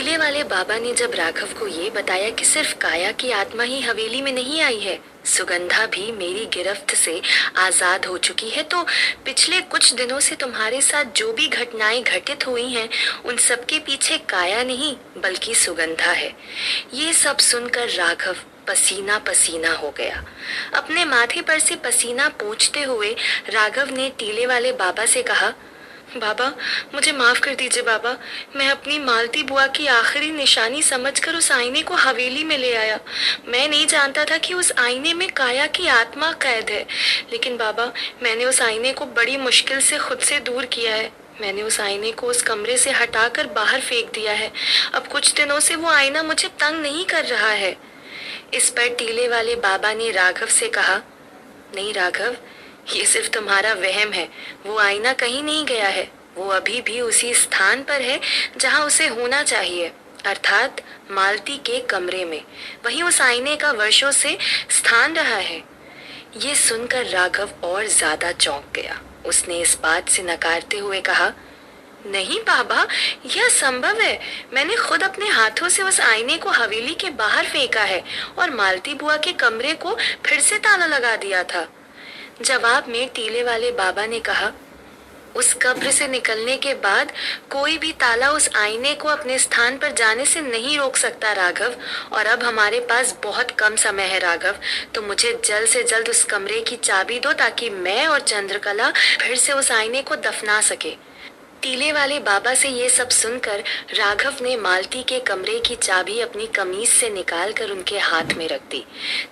टीले वाले बाबा ने जब राघव को ये बताया कि सिर्फ काया की आत्मा ही हवेली में नहीं आई है, सुगंधा भी मेरी गिरफ्त से आजाद हो चुकी है, तो पिछले कुछ दिनों से तुम्हारे साथ जो भी घटनाएं घटित हुई हैं, उन सब के पीछे काया नहीं बल्कि सुगंधा है। ये सब सुनकर राघव पसीना पसीना हो गया। अपने माथे पर से पसीना पोंछते हुए राघव ने टीले वाले बाबा से कहा, बाबा मुझे माफ कर दीजिए बाबा, मैं अपनी मालती बुआ की आखिरी निशानी समझकर उस आईने को हवेली में ले आया। मैं नहीं जानता था कि उस आईने में काया की आत्मा कैद है, लेकिन बाबा मैंने उस आईने को बड़ी मुश्किल से खुद से दूर किया है। मैंने उस आईने को उस कमरे से हटाकर बाहर फेंक दिया है। अब कुछ दिनों से वो आईना मुझे तंग नहीं कर रहा है। इस पर टीले वाले बाबा ने राघव से कहा, नहीं राघव, ये सिर्फ तुम्हारा वहम है। वो आईना कहीं नहीं गया है, वो अभी भी उसी स्थान पर है जहां उसे होना चाहिए, अर्थात मालती के कमरे में। वहीं उस आईने का वर्षों से स्थान रहा है। ये सुनकर राघव और ज्यादा चौंक गया। उसने इस बात से नकारते हुए कहा, नहीं बाबा, यह संभव है। मैंने खुद अपने हाथों से उस आईने को हवेली के बाहर फेंका है और मालती बुआ के कमरे को फिर से ताला लगा दिया था। जवाब में टीले वाले बाबा ने कहा, उस कब्र से निकलने के बाद कोई भी ताला उस आईने को अपने स्थान पर जाने से नहीं रोक सकता राघव। और अब हमारे पास बहुत कम समय है राघव, तो मुझे जल्द से जल्द उस कमरे की चाबी दो ताकि मैं और चंद्रकला फिर से उस आईने को दफना सके। टीले वाले बाबा से ये सब सुनकर राघव ने मालती के कमरे की चाबी अपनी कमीज से निकालकर उनके हाथ में रख दी।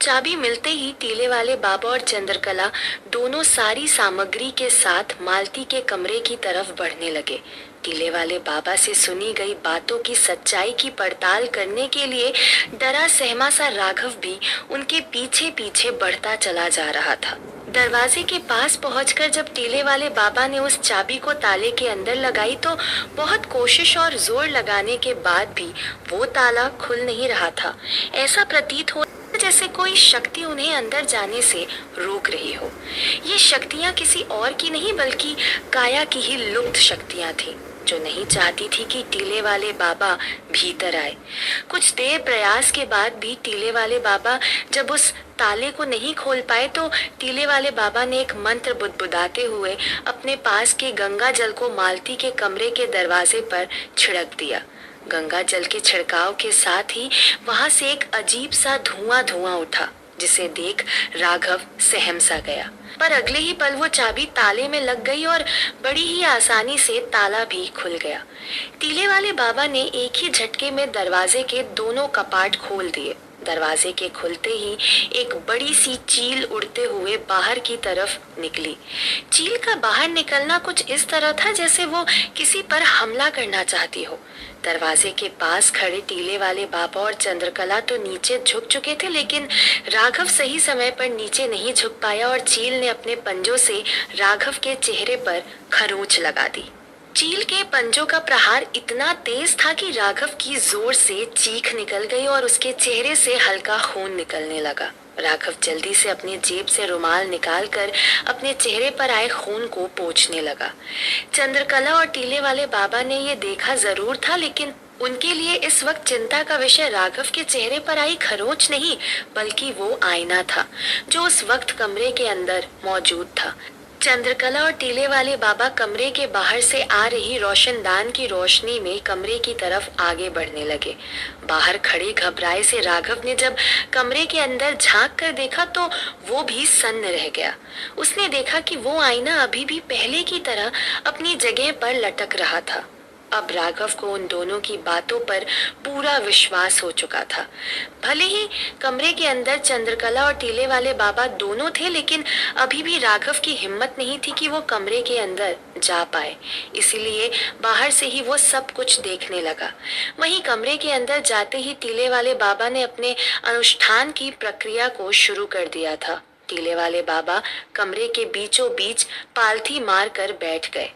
चाबी मिलते ही टीले वाले बाबा और चंद्रकला दोनों सारी सामग्री के साथ मालती के कमरे की तरफ बढ़ने लगे। टीले वाले बाबा से सुनी गई बातों की सच्चाई की पड़ताल करने के लिए डरा सहमा सा राघव भी उनके पीछे पीछे बढ़ता चला जा रहा था। दरवाजे के पास पहुंचकर जब टीले वाले बाबा ने उस चाबी को ताले के अंदर लगाई तो बहुत कोशिश और जोर लगाने के बाद भी वो ताला खुल नहीं रहा था। ऐसा प्रतीत हो जैसे कोई शक्ति उन्हें अंदर जाने से रोक रही हो। ये शक्तियां किसी और की नहीं बल्कि काया की ही लुप्त शक्तियां थीं, जो नहीं चाहती थी कि टीले वाले बाबा भीतर आए। कुछ देर प्रयास के बाद भी टीले वाले बाबा जब उस ताले को नहीं खोल पाए तो टीले वाले बाबा ने एक मंत्र बुदबुदाते हुए अपने पास के गंगा जल को मालती के कमरे के दरवाजे पर छिड़क दिया। गंगा जल के छिड़काव के साथ ही वहां से एक अजीब सा धुआं धुआं उठा, जिसे देख राघव सहम सा गया। पर अगले ही पल वो चाबी ताले में लग गई और बड़ी ही आसानी से ताला भी खुल गया। टीले वाले बाबा ने एक ही झटके में दरवाजे के दोनों कपाट खोल दिए। दरवाजे के खुलते ही एक बड़ी सी चील उड़ते हुए बाहर की तरफ निकली। चील का बाहर निकलना कुछ इस तरह था जैसे वो किसी पर हमला करना चाहती हो। दरवाजे के पास खड़े टीले वाले बाबा और चंद्रकला तो नीचे झुक चुके थे, लेकिन राघव सही समय पर नीचे नहीं झुक पाया और चील ने अपने पंजों से राघव के चेहरे पर खरोंच लगा दी। चील के पंजों का प्रहार इतना तेज था कि राघव की जोर से चीख निकल गई और उसके चेहरे से हल्का खून निकलने लगा। राघव जल्दी से अपनी जेब से रुमाल निकालकर अपने चेहरे पर आए खून को पोंछने लगा। चंद्रकला और टीले वाले बाबा ने ये देखा जरूर था, लेकिन उनके लिए इस वक्त चिंता का विषय राघव के चेहरे पर आई खरोंच नहीं बल्कि वो आईना था जो उस वक्त कमरे के अंदर मौजूद था। चंद्रकला और टीले वाले बाबा कमरे के बाहर से आ रही रोशनदान की रोशनी में कमरे की तरफ आगे बढ़ने लगे। बाहर खड़े घबराए से राघव ने जब कमरे के अंदर झांक कर देखा तो वो भी सन्न रह गया। उसने देखा कि वो आईना अभी भी पहले की तरह अपनी जगह पर लटक रहा था। अब राघव को उन दोनों की बातों पर पूरा विश्वास हो चुका था। भले ही कमरे के अंदर चंद्रकला और टीले वाले बाबा दोनों थे, लेकिन अभी भी राघव की हिम्मत नहीं थी कि वो कमरे के अंदर जा पाए, इसीलिए बाहर से ही वो सब कुछ देखने लगा। वहीं कमरे के अंदर जाते ही टीले वाले बाबा ने अपने अनुष्ठान की प्रक्रिया को शुरू कर दिया था। टीले वाले बाबा कमरे के बीचों बीच पालथी मार कर बैठ गए।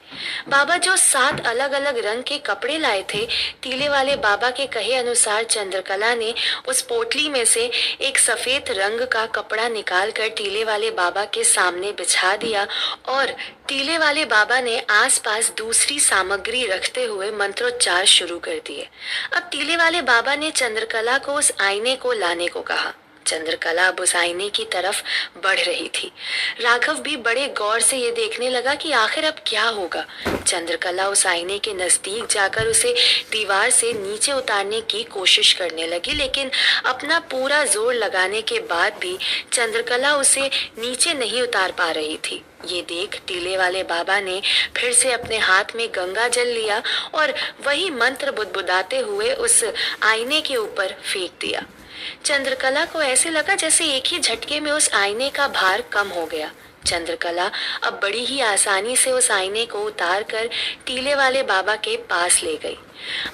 बाबा जो 7 अलग अलग रंग के कपड़े लाए थे, टीले वाले बाबा के कहे अनुसार चंद्रकला ने उस पोटली में से एक सफेद रंग का कपड़ा निकालकर टीले वाले बाबा के सामने बिछा दिया और टीले वाले बाबा ने आसपास दूसरी सामग्री रखते हुए मंत्रोच्चार शुरू कर दिए। अब टीले वाले बाबा ने चंद्रकला को उस आईने को लाने को कहा। चंद्रकला अब उस आईने की तरफ बढ़ रही थी। राघव भी बड़े गौर से ये देखने लगा कि आखिर अब क्या होगा। चंद्रकला उस आईने के नजदीक जाकर उसे दीवार से नीचे उतारने की कोशिश करने लगी, लेकिन अपना पूरा जोर लगाने के बाद भी चंद्रकला उसे नीचे नहीं उतार पा रही थी। ये देख टीले वाले बाबा ने फिर से अपने हाथ में गंगा जल लिया और वही मंत्र बुदबुदाते हुए उस आईने के ऊपर फेंक दिया। चंद्रकला को ऐसे लगा जैसे एक ही झटके में उस आईने का भार कम हो गया। चंद्रकला अब बड़ी ही आसानी से उस आईने को उतार कर टीले वाले बाबा के पास ले गई।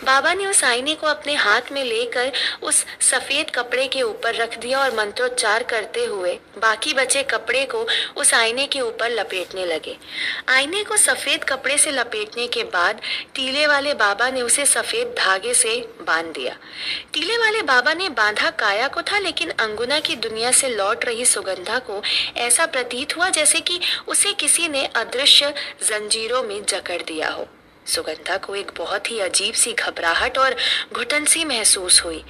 बाबा ने उस आईने को अपने हाथ में लेकर उस सफेद कपड़े के ऊपर रख दिया और मंत्रोच्चार करते हुए बाकी बचे कपड़े को उस आईने के ऊपर लपेटने लगे। आईने को सफेद कपड़े से लपेटने के बाद टीले वाले बाबा ने उसे सफेद धागे से बांध दिया। टीले वाले बाबा ने बांधा काया को था, लेकिन अंगुना की दुनिया से लौट रही सुगंधा को ऐसा प्रतीत हुआ जैसे कि उसे किसी ने अदृश्य जंजीरों में जकड़ दिया हो। सुगंधा को एक बहुत ही अजीब सी घबराहट और घुटन सी महसूस हुई।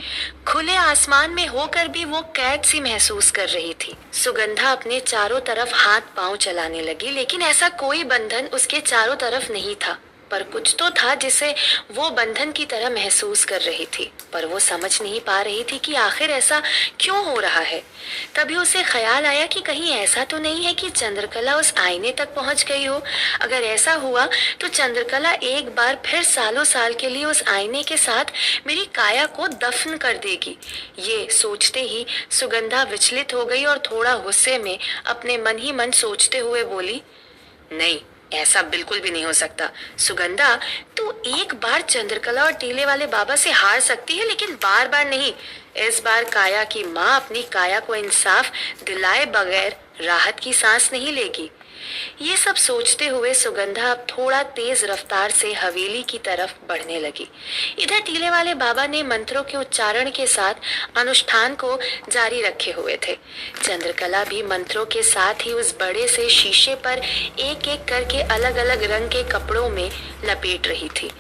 खुले आसमान में होकर भी वो कैद सी महसूस कर रही थी। सुगंधा अपने चारों तरफ हाथ पांव चलाने लगी, लेकिन ऐसा कोई बंधन उसके चारों तरफ नहीं था। पर कुछ तो था जिसे वो बंधन की तरह महसूस कर रही थी, पर वो समझ नहीं पा रही थी कि आखिर ऐसा क्यों हो रहा है। तभी उसे ख्याल आया कि कहीं ऐसा तो नहीं है कि चंद्रकला उस आईने तक पहुंच गई हो। अगर ऐसा हुआ तो चंद्रकला एक बार फिर सालों साल के लिए उस आईने के साथ मेरी काया को दफन कर देगी। ये सोचते ही सुगंधा विचलित हो गई और थोड़ा गुस्से में अपने मन ही मन सोचते हुए बोली, नहीं, ऐसा बिल्कुल भी नहीं हो सकता। सुगंधा, तू एक बार चंद्रकला और टीले वाले बाबा से हार सकती है, लेकिन बार बार नहीं। इस बार काया की माँ अपनी काया को इंसाफ दिलाए बगैर राहत की सांस नहीं लेगी। ये सब सोचते हुए सुगंधा अब थोड़ा तेज रफ्तार से हवेली की तरफ बढ़ने लगी। इधर टीले वाले बाबा ने मंत्रों के उच्चारण के साथ अनुष्ठान को जारी रखे हुए थे। चंद्रकला भी मंत्रों के साथ ही उस बड़े से शीशे पर एक एक करके अलग अलग रंग के कपड़ों में लपेट रही थी।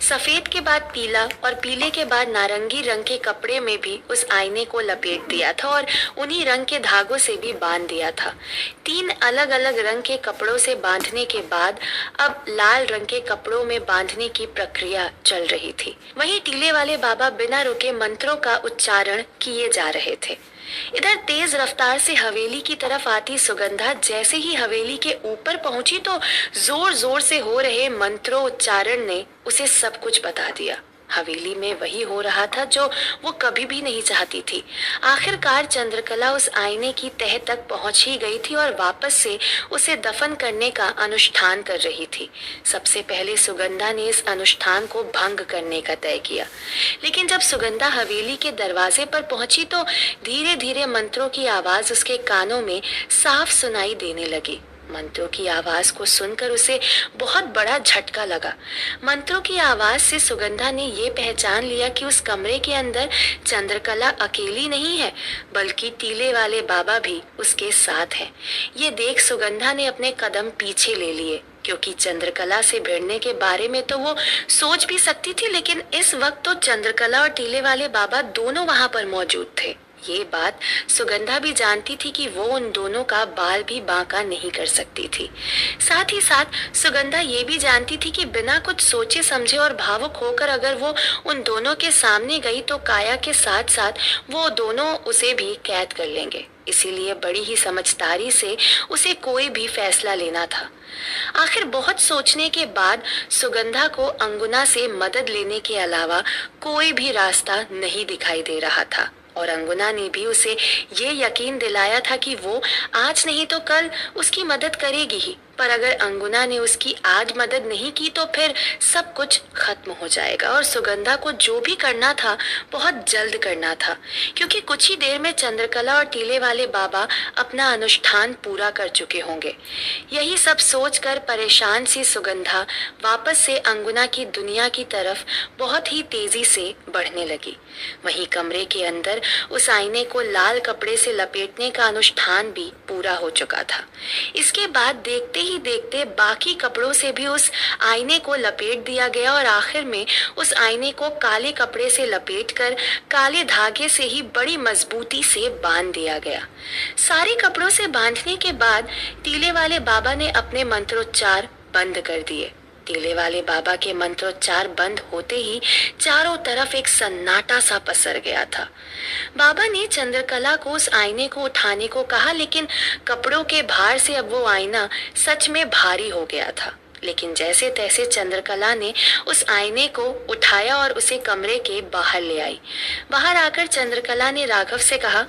सफेद के बाद पीला और पीले के बाद नारंगी रंग के कपड़े में भी उस आईने को लपेट दिया था और उन्हीं रंग के धागों से भी बांध दिया था। 3 अलग अलग रंग के कपड़ों से बांधने के बाद अब लाल रंग के कपड़ों में बांधने की प्रक्रिया चल रही थी। वहीं टीले वाले बाबा बिना रुके मंत्रों का उच्चारण किए जा रहे थे। इधर तेज रफ्तार से हवेली की तरफ आती सुगंधा जैसे ही हवेली के ऊपर पहुंची तो जोर जोर से हो रहे मंत्रों उच्चारण ने उसे सब कुछ बता दिया। हवेली में वही हो रहा था जो वो कभी भी नहीं चाहती थी। आखिरकार चंद्रकला उस आईने की तह तक पहुंच ही गई थी और वापस से उसे दफन करने का अनुष्ठान कर रही थी। सबसे पहले सुगंधा ने इस अनुष्ठान को भंग करने का तय किया, लेकिन जब सुगंधा हवेली के दरवाजे पर पहुंची तो धीरे धीरे मंत्रों की आवाज उसके कानों में साफ सुनाई देने लगी। मंत्रों की आवाज को सुनकर उसे बहुत बड़ा झटका लगा। मंत्रों की आवाज से सुगंधा ने ये पहचान लिया कि उस कमरे के अंदर चंद्रकला अकेली नहीं है, बल्कि टीले वाले बाबा भी उसके साथ हैं। ये देख सुगंधा ने अपने कदम पीछे ले लिए, क्योंकि चंद्रकला से भिड़ने के बारे में तो वो सोच भी सकती थी, लेकिन इस वक्त तो चंद्रकला और टीले वाले बाबा दोनों वहां पर मौजूद थे। ये बात सुगंधा भी जानती थी कि वो उन दोनों का बाल भी बांका नहीं कर सकती थी। साथ ही साथ सुगंधा ये भी जानती थी कि बिना कुछ सोचे समझे और भावुक होकर अगर वो उन दोनों के सामने गई तो काया के साथ साथ वो दोनों उसे भी कैद कर लेंगे। इसीलिए बड़ी ही समझदारी से उसे कोई भी फैसला लेना था। आखिर बहुत सोचने के बाद सुगंधा को अंगुना से मदद लेने के अलावा कोई भी रास्ता नहीं दिखाई दे रहा था, और अंगुना ने भी उसे ये यकीन दिलाया था कि वो आज नहीं तो कल उसकी मदद करेगी ही, पर अगर अंगुना ने उसकी आज मदद नहीं की तो फिर सब कुछ खत्म हो जाएगा और सुगंधा को जो भी करना था बहुत जल्द करना था, क्योंकि कुछ ही देर में चंद्रकला और टीले वाले बाबा अपना अनुष्ठान पूरा कर चुके होंगे। यही सब सोचकर परेशान सी सुगंधा वापस से अंगुना की दुनिया की तरफ बहुत ही तेजी से बढ़ने लगी। वहीं कमरे के अंदर उस आईने को लाल कपड़े से लपेटने का अनुष्ठान भी पूरा हो चुका था। इसके बाद देखते ही देखते बाकी कपड़ों से भी उस आईने को लपेट दिया गया और आखिर में उस आईने को काले कपड़े से लपेटकर काले धागे से ही बड़ी मजबूती से बांध दिया गया। सारे कपड़ों से बांधने के बाद टीले वाले बाबा ने अपने मंत्रोच्चार बंद कर दिए। टीले वाले बाबा के मंत्रोच्चार बंद होते ही चारों तरफ एक सन्नाटा सा पसर गया था। बाबा ने चंद्रकला को उस आईने को उठाने को कहा, लेकिन कपड़ों के भार से अब वो आईना सच में भारी हो गया था। लेकिन जैसे तैसे चंद्रकला ने उस आईने को उठाया और उसे कमरे के बाहर ले आई। बाहर आकर चंद्रकला ने राघव से कहा,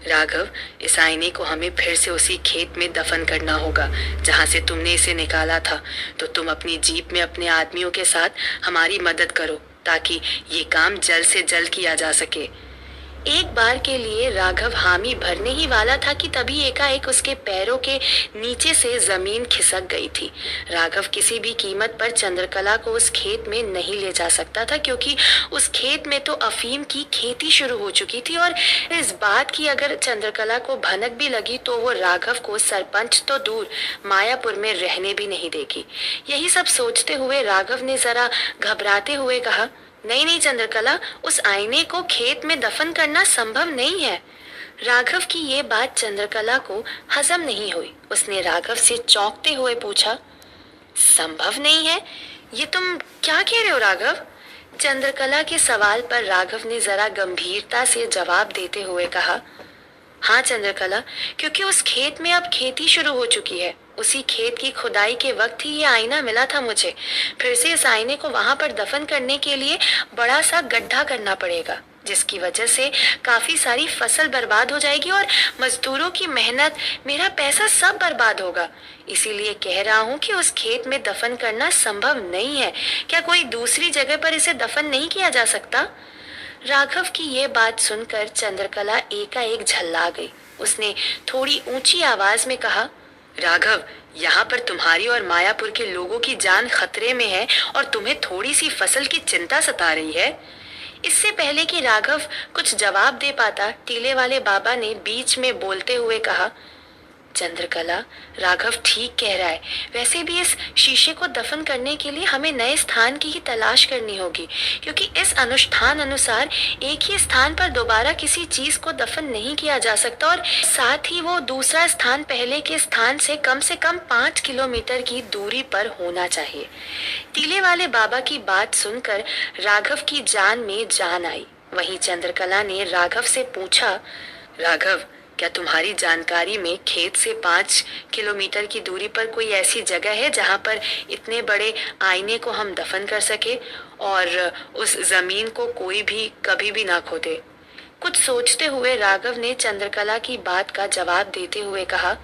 राघव, इस आईने को हमें फिर से उसी खेत में दफन करना होगा जहां से तुमने इसे निकाला था। तो तुम अपनी जीप में अपने आदमियों के साथ हमारी मदद करो ताकि ये काम जल्द से जल्द किया जा सके। एक बार के लिए राघव हामी भरने ही वाला था कि तभी एकाएक उसके पैरों के नीचे से जमीन खिसक गई थी। राघव किसी भी कीमत पर चंद्रकला को उस खेत में नहीं ले जा सकता था, क्योंकि उस खेत में तो अफीम की खेती शुरू हो चुकी थी और इस बात की अगर चंद्रकला को भनक भी लगी तो वो राघव को सरपंच तो दूर मायापुर में रहने भी नहीं देगी। यही सब सोचते हुए राघव ने जरा घबराते हुए कहा, नहीं नहीं चंद्रकला, उस आईने को खेत में दफन करना संभव नहीं है। राघव की ये बात चंद्रकला को हजम नहीं हुई। उसने राघव से चौंकते हुए पूछा, संभव नहीं है? ये तुम क्या कह रहे हो राघव? चंद्रकला के सवाल पर राघव ने जरा गंभीरता से जवाब देते हुए कहा, हाँ चंद्रकला, क्योंकि उस खेत में अब खेती शुरू हो चुकी है। उसी खेत की खुदाई के वक्त ही ये आईना मिला था मुझे। फिर से इस आईने को वहां पर दफन करने के लिए बड़ा सा गड्ढा करना पड़ेगा, जिसकी वजह से काफी सारी फसल बर्बाद हो जाएगी और मजदूरों की मेहनत, मेरा पैसा सब बर्बाद होगा। इसीलिए कह रहा हूँ कि उस खेत में दफन करना संभव नहीं है। क्या कोई दूसरी जगह पर इसे दफन नहीं किया जा सकता? राघव की ये बात सुनकर चंद्रकला एकाएक झल्ला गई। उसने थोड़ी ऊंची आवाज में कहा, राघव, यहाँ पर तुम्हारी और मायापुर के लोगों की जान खतरे में है और तुम्हें थोड़ी सी फसल की चिंता सता रही है। इससे पहले कि राघव कुछ जवाब दे पाता, टीले वाले बाबा ने बीच में बोलते हुए कहा, चंद्रकला, राघव ठीक कह रहा है। वैसे भी इस शीशे को दफन करने के लिए हमें नए स्थान की ही तलाश करनी होगी, क्योंकि इस अनुष्ठान अनुसार एक ही स्थान पर दोबारा किसी चीज को दफन नहीं किया जा सकता और साथ ही वो दूसरा स्थान पहले के स्थान से कम 5 किलोमीटर की दूरी पर होना चाहिए। टीले वाले बाबा की बात सुनकर राघव की जान में जान आई। वहीं चंद्रकला ने राघव से पूछा, राघव, क्या तुम्हारी जानकारी में खेत से 5 किलोमीटर की दूरी पर कोई ऐसी जगह है जहां पर इतने बड़े आईने को हम दफन कर सके और उस जमीन को कोई भी कभी भी ना खोदे? कुछ सोचते हुए राघव ने चंद्रकला की बात का जवाब देते हुए कहा,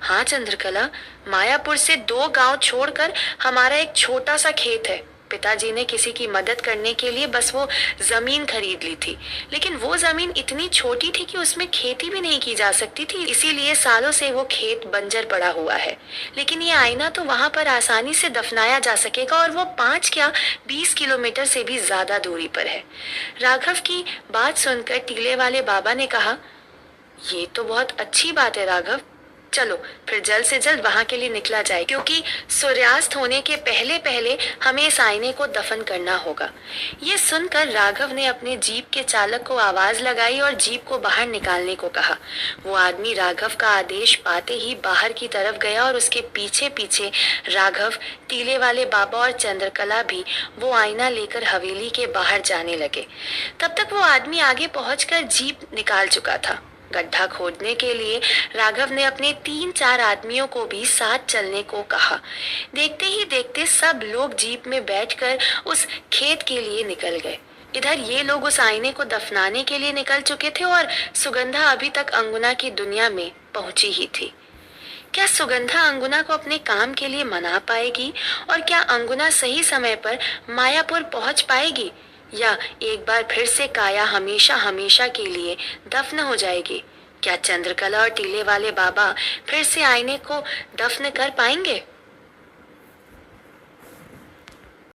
हाँ चंद्रकला, मायापुर से 2 गांव छोड़कर हमारा एक छोटा सा खेत है। पिताजी ने किसी की मदद करने के लिए बस वो जमीन खरीद ली थी, लेकिन वो जमीन इतनी छोटी थी कि उसमें खेती भी नहीं की जा सकती थी, इसीलिए सालों से वो खेत बंजर पड़ा हुआ है। लेकिन ये आईना तो वहां पर आसानी से दफनाया जा सकेगा और वो 5 क्या 20 किलोमीटर से भी ज्यादा दूरी पर है। राघव की बात सुनकर टीले वाले बाबा ने कहा, ये तो बहुत अच्छी बात है राघव, चलो फिर जल्द से जल्द वहां के लिए निकला जाए, क्योंकि सूर्यास्त होने के पहले पहले हमें इस आईने को दफन करना होगा। ये सुनकर राघव ने अपने जीप के चालक को आवाज लगाई और जीप को बाहर निकालने को कहा। वो आदमी राघव का आदेश पाते ही बाहर की तरफ गया और उसके पीछे पीछे राघव, टीले वाले बाबा और चंद्रकला भी वो आईना लेकर हवेली के बाहर जाने लगे। तब तक वो आदमी आगे पहुंचकर जीप निकाल चुका था। गड्ढा खोदने के लिए राघव ने अपने 3-4 आदमियों को भी साथ चलने को कहा। देखते ही देखते सब लोग जीप में बैठकर उस खेत के लिए निकल गए। इधर ये लोग उस आईने को दफनाने के लिए निकल चुके थे और सुगंधा अभी तक अंगुना की दुनिया में पहुंची ही थी। क्या सुगंधा अंगुना को अपने काम के लिए मना पाएगी? और क्या अंगुना सही समय पर मायापुर पहुंच पाएगी? या एक बार फिर से काया हमेशा हमेशा के लिए दफन हो जाएगी? क्या चंद्रकला और टीले वाले बाबा फिर से आईने को दफन कर पाएंगे?